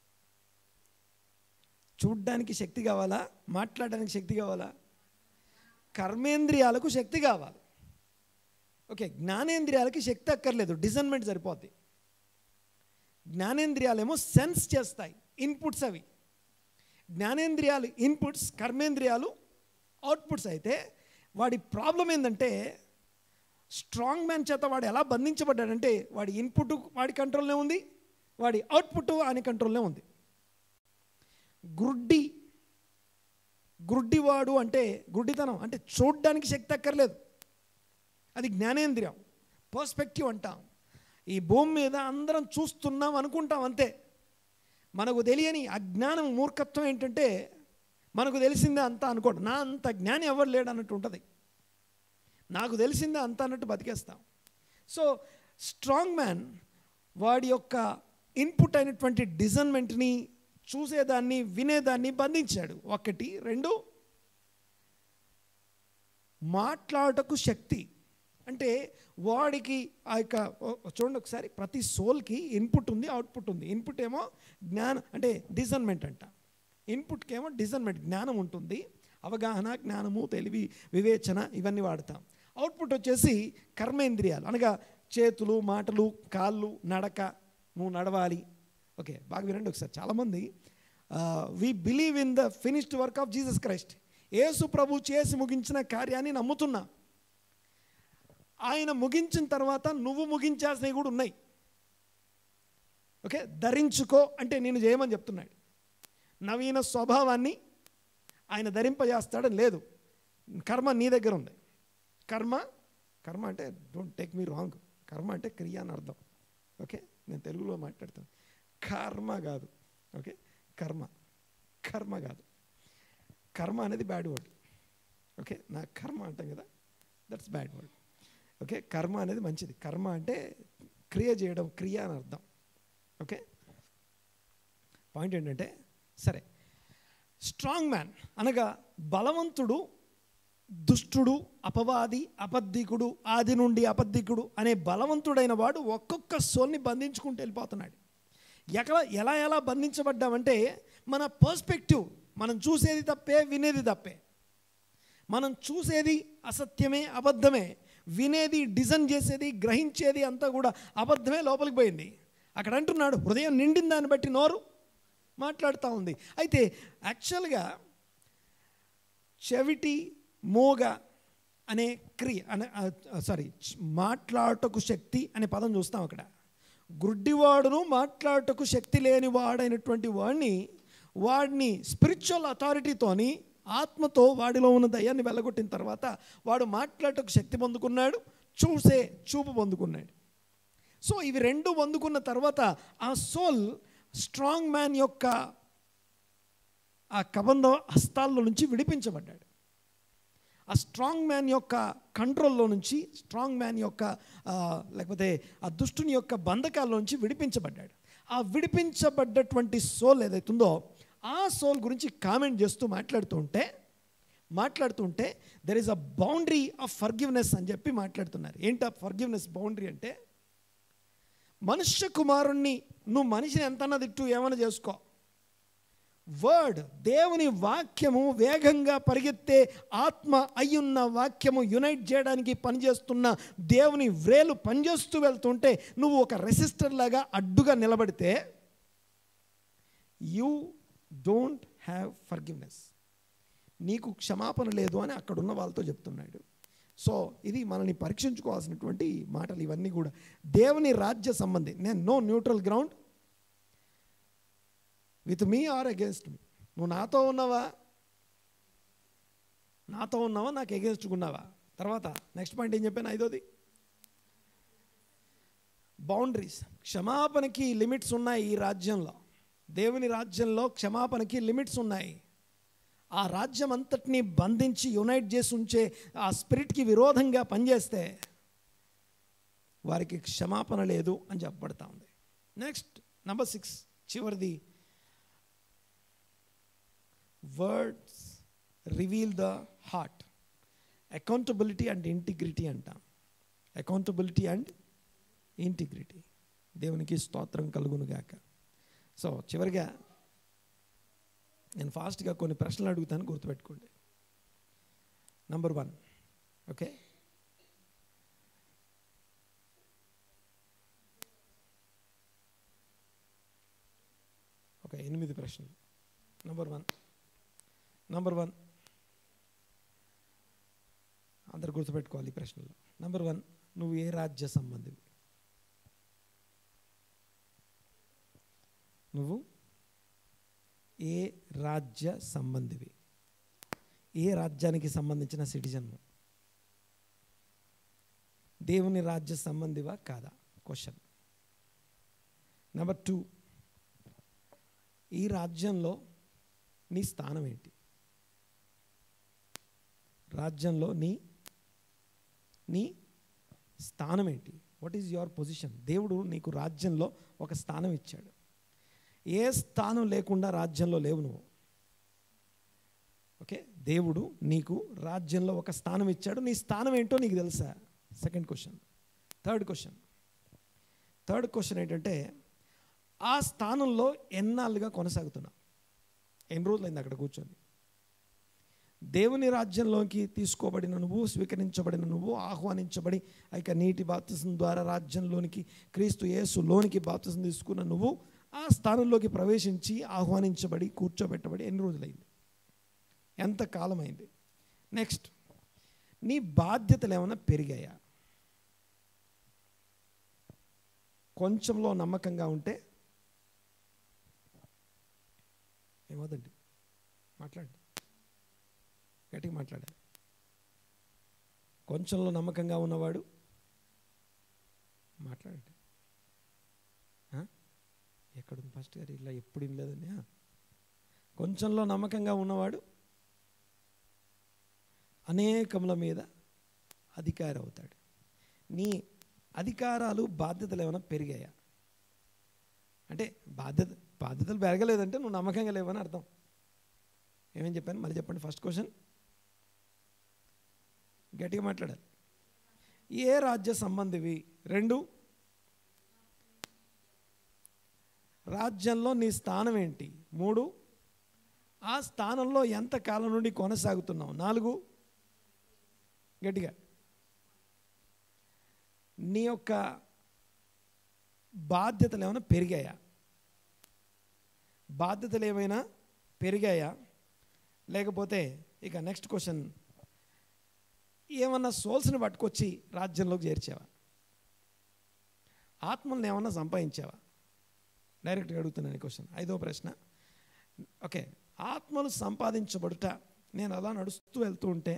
చూడ్డానికి శక్తి కావాలా, మాట్లాడడానికి శక్తి కావాలా? కర్మేంద్రియాలకు శక్తి కావాలి. ఓకే, జ్ఞానేంద్రియాలకి శక్తి అక్కర్లేదు, డిజైన్మెంట్ సరిపోద్ది. జ్ఞానేంద్రియాలేమో సెన్స్ చేస్తాయి, ఇన్పుట్స్ అవి. జ్ఞానేంద్రియాలు ఇన్పుట్స్, కర్మేంద్రియాలు అవుట్పుట్స్. అయితే వాడి ప్రాబ్లం ఏంటంటే, స్ట్రాంగ్ మ్యాన్ చేత వాడు ఎలా బంధించబడ్డాడంటే, వాడి ఇన్పుట్ వాడి కంట్రోల్నే ఉంది, వాడి అవుట్పుట్ ఆయన కంట్రోల్నే ఉంది. గుడ్డివాడు అంటే గుడ్డితనం, అంటే చూడడానికి శక్తి అక్కర్లేదు, అది జ్ఞానేంద్రియం. పర్స్పెక్టివ్ అంటాం. ఈ భూమి మీద అందరం చూస్తున్నాం అనుకుంటాం అంతే. మనకు తెలియని అజ్ఞానం, మూర్ఖత్వం ఏంటంటే మనకు తెలిసిందే అంతా అనుకోండి. నా అంత జ్ఞాని ఎవరు లేడు అన్నట్టు ఉంటుంది. నాకు తెలిసిందే అంతా అన్నట్టు బతికేస్తాం. సో స్ట్రాంగ్ మ్యాన్ వాడి యొక్క ఇన్పుట్ అయినటువంటి డిజైన్మెంట్ని, చూసేదాన్ని, వినేదాన్ని బంధించాడు. ఒకటి. రెండు, మాట్లాడటకు శక్తి. అంటే వాడికి ఆ యొక్క, చూడండి ఒకసారి, ప్రతి సోల్కి ఇన్పుట్ ఉంది, అవుట్పుట్ ఉంది. ఇన్పుట్ ఏమో జ్ఞానం, అంటే డిజైన్మెంట్ అంట. ఇన్పుట్కి ఏమో డిజైన్మెంట్, జ్ఞానం ఉంటుంది, అవగాహన, జ్ఞానము, తెలివి, వివేచన, ఇవన్నీ వాడతాం. అవుట్పుట్ వచ్చేసి కర్మేంద్రియాలు, అనగా చేతులు, మాటలు, కాళ్ళు, నడక, నువ్వు నడవాలి. ఓకే, బాగా వినండి ఒకసారి. చాలామంది we believe in the finished work of Jesus Christ. Yesu ప్రభు చేసి ముగించిన కార్యాన్ని నమ్ముతున్నా. ఆయన ముగించిన తర్వాత నువ్వు ముగించాల్సినవి కూడా ఉన్నాయి. ఓకే, ధరించుకో అంటే నేను చేయమని చెప్తున్నాడు. నవీన స్వభావాన్ని ఆయన ధరింపజేస్తాడని లేదు. కర్మ నీ దగ్గర ఉంది. కర్మ అంటే, డోంట్ టేక్ మీ రాంగ్, కర్మ అంటే క్రియ అని అర్థం. ఓకే, నేను తెలుగులో మాట్లాడతాను. కర్మ కాదు. ఓకే, కర్మ కాదు. కర్మ అనేది బ్యాడ్ వర్డ్. ఓకే, నా కర్మ అంటాం కదా, దట్స్ బ్యాడ్ వర్డ్. ఓకే, కర్మ అనేది మంచిది. కర్మ అంటే క్రియ చేయడం, క్రియ అని అర్థం. ఓకే, పాయింట్ ఏంటంటే, సరే, స్ట్రాంగ్ మ్యాన్ అనగా బలవంతుడు, దుష్టుడు, అపవాది, అబద్ధికుడు, ఆది నుండి అబద్ధికుడు అనే బలవంతుడైన వాడు ఒక్కొక్క సోల్ని బంధించుకుంటూ వెళ్ళిపోతున్నాడు. ఎలా బంధించబడ్డామంటే, మన పర్స్పెక్టివ్, మనం చూసేది తప్పే, వినేది తప్పే. మనం చూసేది అసత్యమే, అబద్ధమే. వినేది, డిజైన్ చేసేది, గ్రహించేది అంతా కూడా అబద్ధమే లోపలికి పోయింది. అక్కడ అంటున్నాడు, హృదయం నిండిన దాన్ని బట్టి నోరు మాట్లాడుతూ ఉంది. అయితే యాక్చువల్గా చెవిటి, మోగ అనే క్రియ అనే, మాట్లాడటకు శక్తి అనే పదం చూస్తాం అక్కడ. గుడ్డివాడును, మాట్లాడటకు శక్తి లేని వాడైనటువంటి వాడిని స్పిరిచువల్ అథారిటీతోని, ఆత్మతో వాడిలో ఉన్న దయ్యాన్ని వెళ్ళగొట్టిన తర్వాత వాడు మాట్లాడటకు శక్తి పొందుకున్నాడు, చూపు పొందుకున్నాడు. సో ఇవి రెండు పొందుకున్న తర్వాత ఆ సోల్ స్ట్రాంగ్ మ్యాన్ యొక్క ఆ కబంధ హస్తాల్లో నుంచి విడిపించబడ్డాడు. ఆ స్ట్రాంగ్ మ్యాన్ యొక్క కంట్రోల్లో నుంచి, స్ట్రాంగ్ మ్యాన్ యొక్క లేకపోతే ఆ దుష్టుని యొక్క బంధకాల్లో నుంచి విడిపించబడ్డాడు. ఆ విడిపించబడ్డటువంటి సోల్ ఏదైతుందో ఆ సోల్ గురించి కామెంట్ చేస్తూ మాట్లాడుతుంటే there is a boundary of forgiveness అని చెప్పి మాట్లాడుతున్నారు. ఏంటి ఆ ఫర్గివ్నెస్ బౌండరీ అంటే, మనుష్య కుమారుణ్ణి నువ్వు మనిషిని ఎంతన్నా తిట్టు, ఏమైనా చేసుకో, వర్డ్ దేవుని వాక్యము వేగంగా పరిగెత్తే ఆత్మ అయ్యున్న వాక్యము యునైట్ చేయడానికి పనిచేస్తున్న దేవుని వ్రేలు పనిచేస్తూ వెళ్తుంటే నువ్వు ఒక రెసిస్టర్ లాగా అడ్డుగా నిలబడితే యూ డోంట్ హ్యావ్ ఫర్గివ్నెస్, నీకు క్షమాపణ లేదు అని అక్కడున్న వాళ్ళతో చెప్తున్నాడు. సో ఇది మనల్ని పరీక్షించుకోవాల్సినటువంటి మాటలు ఇవన్నీ కూడా. దేవుని రాజ్య సంబంధి, నేను no neutral ground with me or against me. నువ్వు నాతో ఉన్నావా నాకు అగేన్స్ట్గా ఉన్నావా. తర్వాత నెక్స్ట్ పాయింట్ ఏం చెప్పాను, 5వది బౌండరీస్. క్షమాపణకి లిమిట్స్ ఉన్నాయి ఈ రాజ్యంలో. దేవుని రాజ్యంలో క్షమాపణకి లిమిట్స్ ఉన్నాయి. ఆ రాజ్యం అంతటినీ బంధించి యునైట్ చేసి ఉంచే ఆ స్పిరిట్కి విరోధంగా పనిచేస్తే వారికి క్షమాపణ లేదు అని చెప్పబడతా ఉంది. నెక్స్ట్ నెంబర్ 6 చివరిది, words reveal the heart. Accountability and integrity అంటాం. Accountability and integrity. దేవునికి స్తోత్రం కలుగును గాక. సో చివరిగా నేను ఫాస్ట్గా కొన్ని ప్రశ్నలు అడుగుతాను, గుర్తుపెట్టుకోండి. నంబర్ 1, ఓకే, ఓకే 8 ప్రశ్నలు. నంబర్ వన్ అందరు గుర్తుపెట్టుకోవాలి ఈ ప్రశ్నలో. నంబర్ 1, నువ్వు ఏ రాజ్య సంబంధివి? నువ్వు ఏ రాజ్య సంబంధివి? ఏ రాజ్యానికి సంబంధించిన సిటిజన్? దేవుని రాజ్య సంబంధివా కాదా? క్వశ్చన్. నెంబర్ 2, ఈ రాజ్యంలో నీ స్థానం ఏంటి? రాజ్యంలో నీ స్థానం ఏంటి? What is your position? దేవుడు నీకు రాజ్యంలో ఒక స్థానం ఇచ్చాడు. ఏ స్థానం లేకుండా రాజ్యంలో లేవు నువ్వు. ఓకే, దేవుడు నీకు రాజ్యంలో ఒక స్థానం ఇచ్చాడు. నీ స్థానం ఏంటో నీకు తెలుసా? Second question. థర్డ్ క్వశ్చన్ ఏంటంటే, ఆ స్థానంలో ఎన్నాళ్ళుగా కొనసాగుతున్నా? ఎన్ని రోజులైంది అక్కడ కూర్చొని? దేవుని రాజ్యంలోకి తీసుకోబడిన నువ్వు, స్వీకరించబడిన నువ్వు, ఆహ్వానించబడి ఇక నీటి బాప్తిసం ద్వారా రాజ్యంలోనికి, క్రీస్తు యేసులోనికి బాప్తిసం తీసుకున్న నువ్వు ఆ స్థానంలోకి ప్రవేశించి ఆహ్వానించబడి కూర్చోబెట్టబడి ఎన్ని రోజులైంది? ఎంత కాలమైంది? నెక్స్ట్, నీ బాధ్యతలు ఏమైనా పెరిగాయా? కొంచెంలో నమ్మకంగా ఉంటే ఏమవుదండి? మాట్లాడండి, గట్టిగా మాట్లాడాలి. కొంచెంలో నమ్మకంగా ఉన్నవాడు మాట్లాడండి. ఎక్కడుంది ఫస్ట్ గారు? ఇలా ఎప్పుడు వినలేదండి. కొంచెంలో నమ్మకంగా ఉన్నవాడు అనేకముల మీద అధికారి అవుతాడు. నీ అధికారాలు, బాధ్యతలు ఏమైనా పెరిగాయా? అంటే బాధ్యతలు పెరగలేదంటే నువ్వు నమ్మకంగా లేవని అర్థం. ఏమేం చెప్పాను మళ్ళీ చెప్పండి. ఫస్ట్ క్వశ్చన్, గట్టిగా మాట్లాడాలి. ఏ రాజ్య సంబంధివి? 2, రాజ్యంలో నీ స్థానం ఏంటి? 3, ఆ స్థానంలో ఎంత కాలం నుండి కొనసాగుతున్నావు? 4, గట్టిగా, నీ యొక్క బాధ్యతలు ఏమైనా పెరిగాయా? బాధ్యతలు ఏమైనా పెరిగాయా? లేకపోతే ఇక నెక్స్ట్ క్వశ్చన్, ఏమన్నా సోల్స్ని పట్టుకొచ్చి రాజ్యంలోకి చేర్చావా? ఆత్మల్ని ఏమన్నా సంపాదించావా? డైరెక్ట్గా అడుగుతున్నాను ఈ క్వశ్చన్. 5వ ప్రశ్న, ఓకే, ఆత్మలు సంపాదించబడుట. నేను అలా నడుస్తూ వెళ్తూ ఉంటే,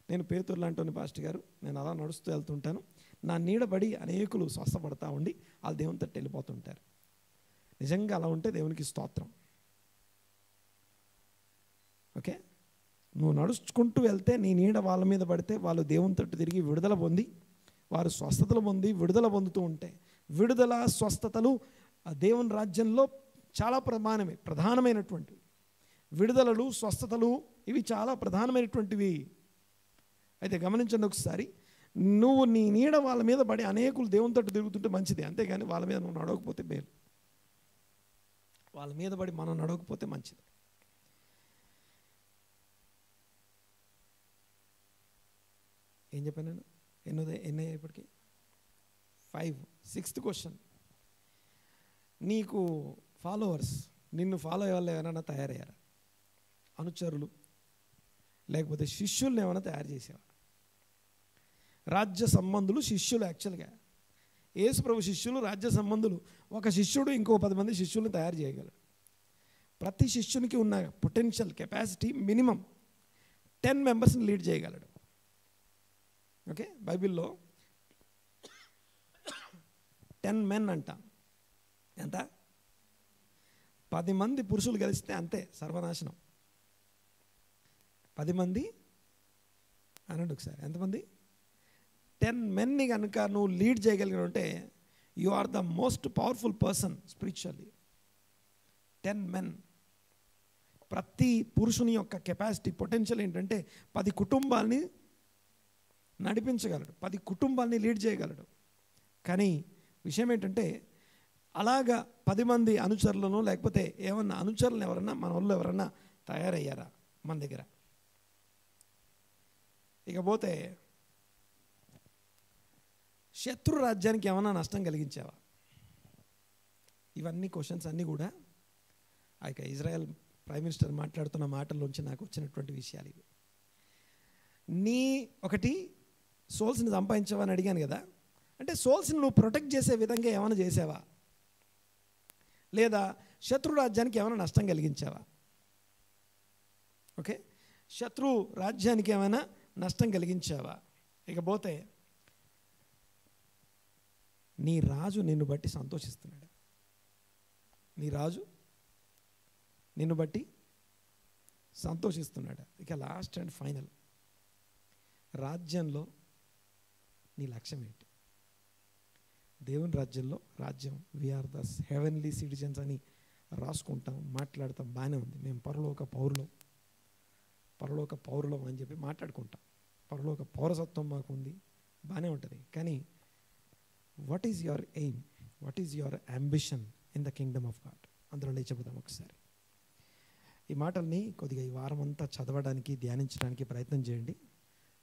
నేను పేతురు లాంటి పాస్టర్ గారు, నేను అలా నడుస్తూ వెళ్తుంటాను, నా నీడబడి అనేకులు స్వస్థపడతా ఉండి వాళ్ళు దేవుని తట్టు వెళ్ళిపోతుంటారు. నిజంగా అలా ఉంటే దేవునికి స్తోత్రం. ఓకే, నువ్వు నడుచుకుంటూ వెళ్తే నీ నీడ వాళ్ళ మీద పడితే వాళ్ళు దేవుని తట్టు తిరిగి విడుదల పొంది వారు స్వస్థతలు పొంది విడుదల పొందుతూ ఉంటే, విడుదల స్వస్థతలు ఆ దేవుని రాజ్యంలో చాలా ప్రధానమైనటువంటివి. విడుదలలు స్వస్థతలు ఇవి చాలా ప్రధానమైనటువంటివి. అయితే గమనించండి ఒకసారి, నువ్వు నీ నీడ వాళ్ళ మీద పడి అనేకులు దేవుని తట్టు తిరుగుతుంటే మంచిది, అంతేగాని వాళ్ళ మీద నువ్వు నడవకపోతే మేలు. వాళ్ళ మీద పడి మనం నడవకపోతే మంచిది. ఏం చెప్పాను నేను? ఎన్ని ఇప్పటికి 5. 6th క్వశ్చన్, నీకు ఫాలోవర్స్, నిన్ను ఫాలో అయ్యే వాళ్ళు ఏమైనా తయారయ్యారా? అనుచరులు లేకపోతే శిష్యుల్ని ఏమైనా తయారు చేసేవా? రాజ్య సంబంధులు శిష్యులు. యాక్చువల్గా యేసు ప్రభు శిష్యులు, రాజ్య సంబంధులు. ఒక శిష్యుడు ఇంకో 10 మంది శిష్యుల్ని తయారు చేయగలడు. ప్రతి శిష్యునికి ఉన్న పొటెన్షియల్ కెపాసిటీ మినిమం 10 మెంబర్స్ని లీడ్ చేయగలడు. ఓకే, బైబిల్లో 10 men అంటాం. ఎంత? 10 మంది పురుషులు కలిస్తే అంతే సర్వనాశనం. 10 మంది అనండి ఒకసారి, ఎంతమంది? 10 menని కనుక నువ్వు లీడ్ చేయగలిగినంటే you are the most powerful person spiritually. 10 men. ప్రతి పురుషుని యొక్క కెపాసిటీ, పొటెన్షియల్ ఏంటంటే 10 కుటుంబాలని నడిపించగలడు, 10 కుటుంబాలని లీడ్ చేయగలడు. కానీ విషయం ఏంటంటే అలాగా 10 మంది అనుచరులను లేకపోతే ఏమన్నా అనుచరులను ఎవరన్నా మన వాళ్ళు ఎవరన్నా తయారయ్యారా మన దగ్గర? ఇకపోతే శత్రు రాజ్యానికి ఏమైనా నష్టం కలిగించావా? ఇవన్నీ క్వశ్చన్స్ అన్నీ కూడా ఆ యొక్క ఇజ్రాయెల్ ప్రైమ్ మినిస్టర్ మాట్లాడుతున్న మాటల్లోంచి నాకు వచ్చినటువంటి విషయాలు ఇవి. ఒకటి సోల్స్ని సంపాదించావా అని అడిగాను కదా, అంటే సోల్స్ని నువ్వు ప్రొటెక్ట్ చేసే విధంగా ఏమైనా చేసావా, లేదా శత్రు రాజ్యానికి ఏమైనా నష్టం కలిగించావా? ఓకే, శత్రు రాజ్యానికి ఏమైనా నష్టం కలిగించావా? ఇకపోతే నీ రాజు నిన్ను బట్టి సంతోషిస్తున్నాడు. నీ రాజు నిన్ను బట్టి సంతోషిస్తున్నాడు. ఇక లాస్ట్ అండ్ ఫైనల్, రాజ్యంలో నీ లక్ష్యం ఏంటి? దేవుని రాజ్యంలో, రాజ్యం వీఆర్ ద హెవెన్లీ సిటిజన్స్ అని రాసుకుంటాం, మాట్లాడతాం, బాగానే ఉంది. మేము పరలోక పౌరులం అని చెప్పి మాట్లాడుకుంటాం. పరలోక పౌరసత్వం మాకు ఉంది, బాగానే ఉంటుంది. కానీ what is your aim, what is your ambition in the Kingdom of God? అందులో చెబుతాం ఒకసారి. ఈ మాటల్ని కొద్దిగా ఈ వారం అంతా చదవడానికి, ధ్యానించడానికి ప్రయత్నం చేయండి.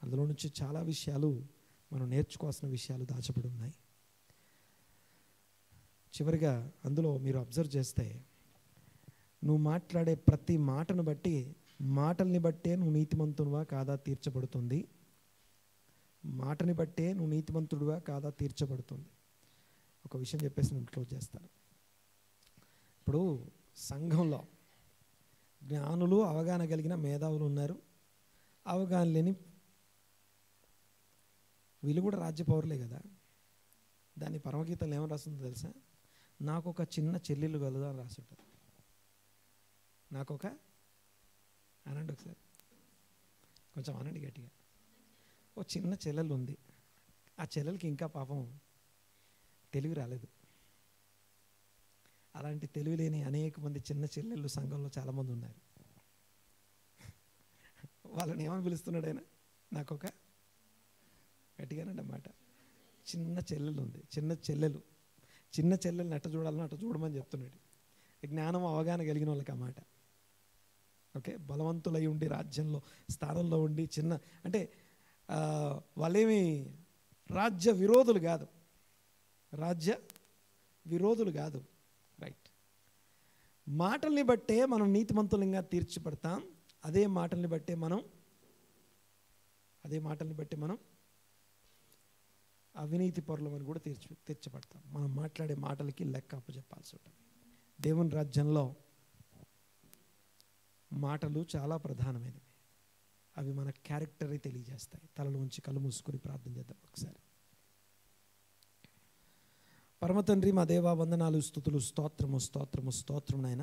అందులో నుంచి చాలా విషయాలు మనం నేర్చుకోవాల్సిన విషయాలు దాచబడి ఉన్నాయి. చివరిగా అందులో మీరు అబ్జర్వ్ చేస్తే, నువ్వు మాట్లాడే ప్రతి మాటను బట్టి, మాటల్ని బట్టే నువ్వు నీతిమంతుడువా కాదా తీర్చబడుతుంది. మాటని బట్టే నువ్వు నీతిమంతుడువా కాదా తీర్చబడుతుంది. ఒక విషయం చెప్పేసి నేను క్లోజ్ చేస్తాను. ఇప్పుడు సంఘంలో జ్ఞానులు, అవగాహన కలిగిన మేధావులు ఉన్నారు, అవగాహన లేని వీళ్ళు కూడా రాజ్య పౌరులే కదా. దాన్ని పరమగీతలు ఏమని రాస్తుందో తెలుసా? నాకు ఒక చిన్న చెల్లెలు కలదు అని రాసి ఉంటుంది. నాకొక అనండి ఒకసారి, కొంచెం అనండి గట్టిగా. ఓ చిన్న చెల్లెలు ఉంది, ఆ చెల్లెలకి ఇంకా పాపం తెలివి రాలేదు. అలాంటి తెలివి లేని అనేక మంది చిన్న చెల్లెళ్ళు సంఘంలో చాలామంది ఉన్నారు. వాళ్ళని ఏమని పిలుస్తున్నాడు ఆయన? నాకొక, గట్టిగానండి అన్నమాట, చిన్న చెల్లెలు ఉంది. చిన్న చెల్లెల్ని ఎట్ట చూడాలని అట్ట చూడమని చెప్తున్నాడు. జ్ఞానం, అవగాహన కలిగిన వాళ్ళకి అన్నమాట. ఓకే, బలవంతులై ఉండి రాజ్యంలో స్థానంలో ఉండి చిన్న, అంటే వాళ్ళేమి రాజ్య విరోధులు కాదు. రైట్. మాటల్ని బట్టే మనం నీతిమంతులంగా తీర్చిపడతాం. అదే మాటల్ని బట్టే మనం అవినీతి పరులమని కూడా తీర్చబడతాం. మనం మాట్లాడే మాటలకి లెక్క అప్పచెప్పాల్సి ఉంటుంది. దేవుని రాజ్యంలో మాటలు చాలా ప్రధానమైనవి. అవి మన క్యారెక్టర్ని తెలియజేస్తాయి. తలలో ఉంచి కళ్ళు మూసుకొని ప్రార్థన చేద్దాం ఒకసారి. పరమ తండ్రి, మా దేవా, వందనాలు, స్తుతులు, స్తోత్రము నాయన.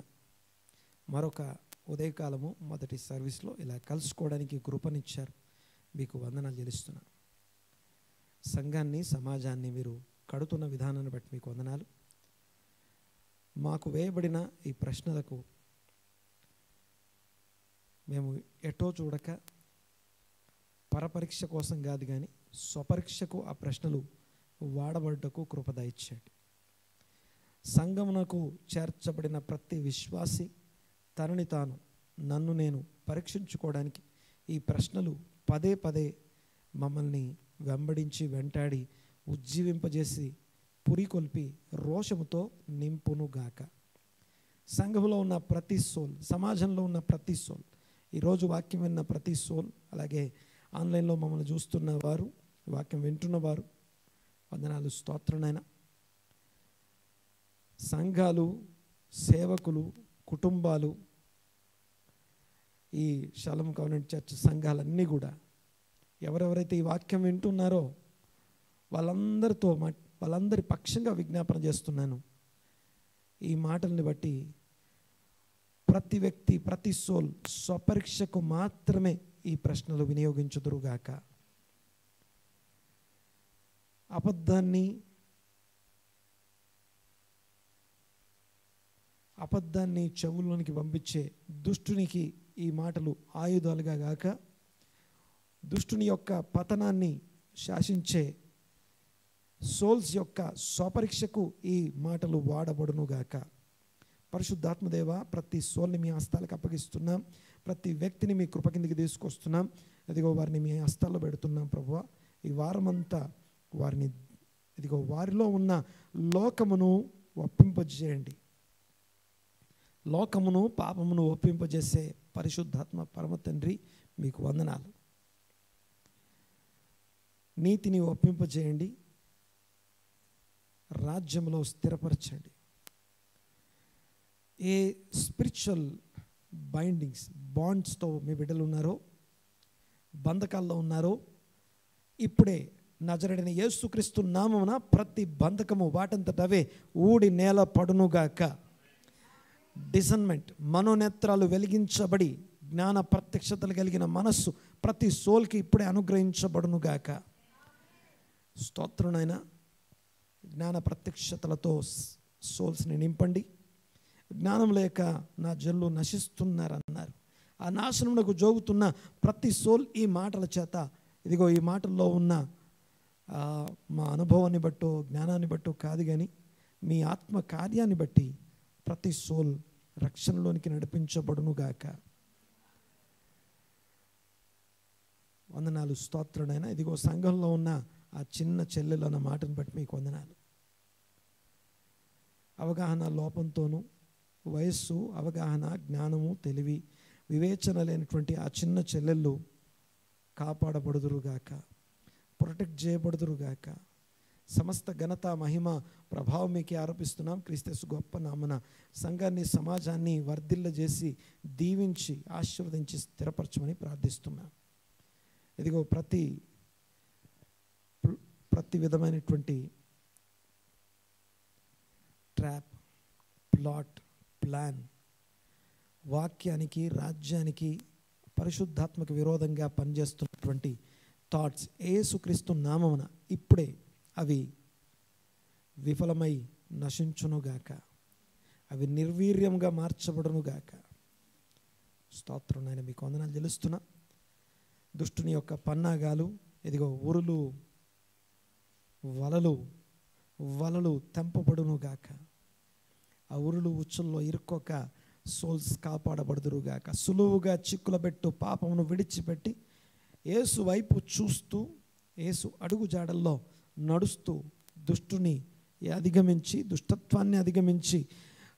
మరొక ఉదయకాలము మొదటి సర్వీస్లో ఇలా కలుసుకోవడానికి కృపనిచ్చారు. మీకు వందనాలు చెల్లిస్తున్నాను. సంఘాన్ని, సమాజాన్ని మీరు కడుతున్న విధానాన్ని బట్టి మీకు వందనాలు. మాకు వేయబడిన ఈ ప్రశ్నలకు మేము ఎటో చూడక పరపరీక్ష కోసం కాదు కానీ స్వపరీక్షకు ఆ ప్రశ్నలు వాడబడ్డకు కృప దయచేయండి. సంఘమునకు చేర్చబడిన ప్రతి విశ్వాసి తనని తాను, నన్ను నేను పరీక్షించుకోవడానికి ఈ ప్రశ్నలు పదే పదే మమ్మల్ని వెంబడించి వెంటాడి ఉజ్జీవింపజేసి పురికొల్పి రోషముతో నింపునుగాక. సంఘములో ఉన్న ప్రతి సోల్, సమాజంలో ఉన్న ప్రతి సోల్, ఈరోజు వాక్యం విన్న ప్రతి సోల్, అలాగే ఆన్లైన్లో మమ్మల్ని చూస్తున్న వారు, వాక్యం వింటున్నవారు, వందనాలు, స్తోత్రనైనా. సంఘాలు, సేవకులు, కుటుంబాలు, ఈ షాሎም కాన్వెంట్ చర్చ్ సంఘాలన్నీ కూడా ఎవరెవరైతే ఈ వాక్యం వింటున్నారో వాళ్ళందరి పక్షంగా విజ్ఞాపన చేస్తున్నాను. ఈ మాటల్ని బట్టి ప్రతి వ్యక్తి, ప్రతి సోల్ స్వపరీక్షకు మాత్రమే ఈ ప్రశ్నలు వినియోగించుదురుగాక. అబద్ధాన్ని చెవుల్లోనికి పంపించే దుష్టునికి ఈ మాటలు ఆయుధాలుగా గాక, దుష్టుని యొక్క పతనాన్ని శాసించే సోల్స్ యొక్క స్వపరీక్షకు ఈ మాటలు వాడబడునుగాక. పరిశుద్ధాత్మదేవ, ప్రతి సోల్ని మీ హస్తాలకు అప్పగిస్తున్నాం. ప్రతి వ్యక్తిని మీ కృప కిందికి తీసుకొస్తున్నాం. ఇదిగో వారిని మీ హస్తాల్లో పెడుతున్నాం ప్రభువా. ఈ వారమంతా వారిని ఇదిగో వారిలో ఉన్న లోకమును ఒప్పింపజేయండి. లోకమును, పాపమును ఒప్పింపజేసే పరిశుద్ధాత్మ పరమ తండ్రి మీకు వందనాలు. నీతిని ఒప్పింపజేయండి, రాజ్యంలో స్థిరపరచండి. ఏ స్పిరిచువల్ బాండ్స్తో మీ బిడ్డలు ఉన్నారో, బంధకాల్లో ఉన్నారో, ఇప్పుడే నజరేయుడైన యేసుక్రీస్తు నామమున ప్రతి బంధకము వాటంతటవే ఊడి నేల పడునుగాక. డిసన్మెంట్, మనోనేత్రాలు వెలిగించబడి జ్ఞాన ప్రత్యక్షతలు కలిగిన మనస్సు ప్రతి సోల్కి ఇప్పుడే అనుగ్రహించబడునుగాక. స్తోత్రునైనా, జ్ఞాన ప్రత్యక్షతలతో సోల్స్ని నింపండి. జ్ఞానం లేక నా జనులు నశిస్తున్నారన్నారు. ఆ నాశనమునకు జోగుతున్న ప్రతి సోల్ ఈ మాటల చేత, ఇదిగో ఈ మాటల్లో ఉన్న మా అనుభవాన్ని బట్టో జ్ఞానాన్ని బట్టో కాదు కానీ మీ ఆత్మ కార్యాన్ని బట్టి ప్రతి సోల్ రక్షణలోనికి నడిపించబడునుగాక. వందనాలు, స్తోత్రుడైనా. ఇదిగో సంఘంలో ఉన్న ఆ చిన్న చెల్లెలు అన్న మాటను బట్టి మీకు వందనాలు. అవగాహన లోపంతోనూ, వయస్సు, అవగాహన, జ్ఞానము, తెలివి, వివేచన లేనటువంటి ఆ చిన్న చెల్లెళ్ళు కాపాడబడుదురుగాక, ప్రొటెక్ట్ చేయబడుదురుగాక. సమస్త ఘనత, మహిమ, ప్రభావం మీకే ఆరోపిస్తున్నాం. క్రీస్తు గొప్ప నామన సంఘాన్ని, సమాజాన్ని వర్ధిల్లజేసి దీవించి ఆశీర్వదించి స్థిరపరచమని ప్రార్థిస్తున్నాం. ఇదిగో ప్రతి విధమైనటువంటి ట్రాప్, ప్లాట్, ప్లాన్, వాక్యానికి, రాజ్యానికి, పరిశుద్ధాత్మకు విరోధంగా పనిచేస్తున్నటువంటి థాట్స్ యేసుక్రీస్తు నామమున ఇప్పుడే అవి విఫలమై నశించునుగాక, అవి నిర్వీర్యంగా మార్చబడునుగాక. స్తోత్రం నాయన, మీకు వందనాలు చెల్లిస్తున్నా. దుష్టుని యొక్క పన్నాగాలు, ఇదిగో ఉరులు, వలలు తెంపబడునుగాక. ఆ ఉరులు, ఉచ్చుల్లో ఇరుక్కోక సోల్స్ కాపాడబడుదురుగాక. సులువుగా చిక్కులబెట్టు పాపమును విడిచిపెట్టి యేసు వైపు చూస్తూ, యేసు అడుగు జాడల్లో నడుస్తూ దుష్టుని అధిగమించి, దుష్టత్వాన్ని అధిగమించి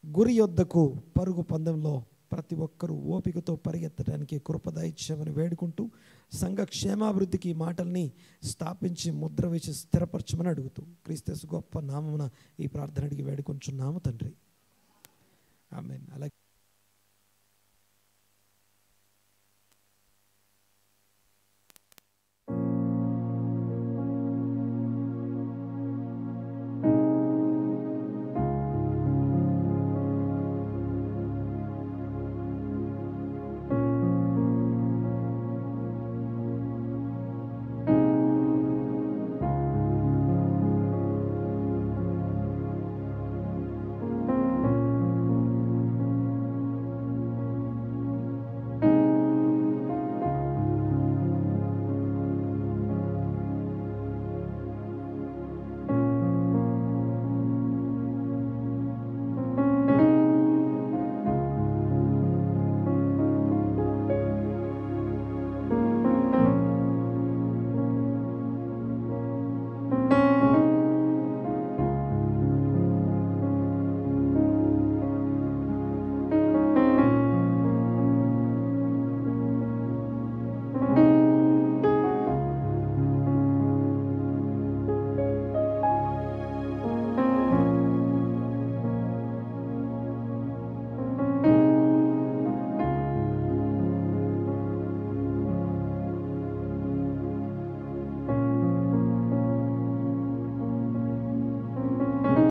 గురి యొద్దకు పరుగు పందెంలో ప్రతి ఒక్కరూ ఓపికతో పరిగెత్తడానికి కృప దయచేయమని వేడుకుంటూ, సంఘ క్షేమాభివృద్ధికి ఈ మాటల్ని స్థాపించి ముద్ర వేసి స్థిరపరచమని అడుగుతూ, క్రీస్తు గొప్ప నామమున ఈ ప్రార్థన అడిగి వేడుకొంచున్నాము తండ్రి. ఆమేన్. అలాగే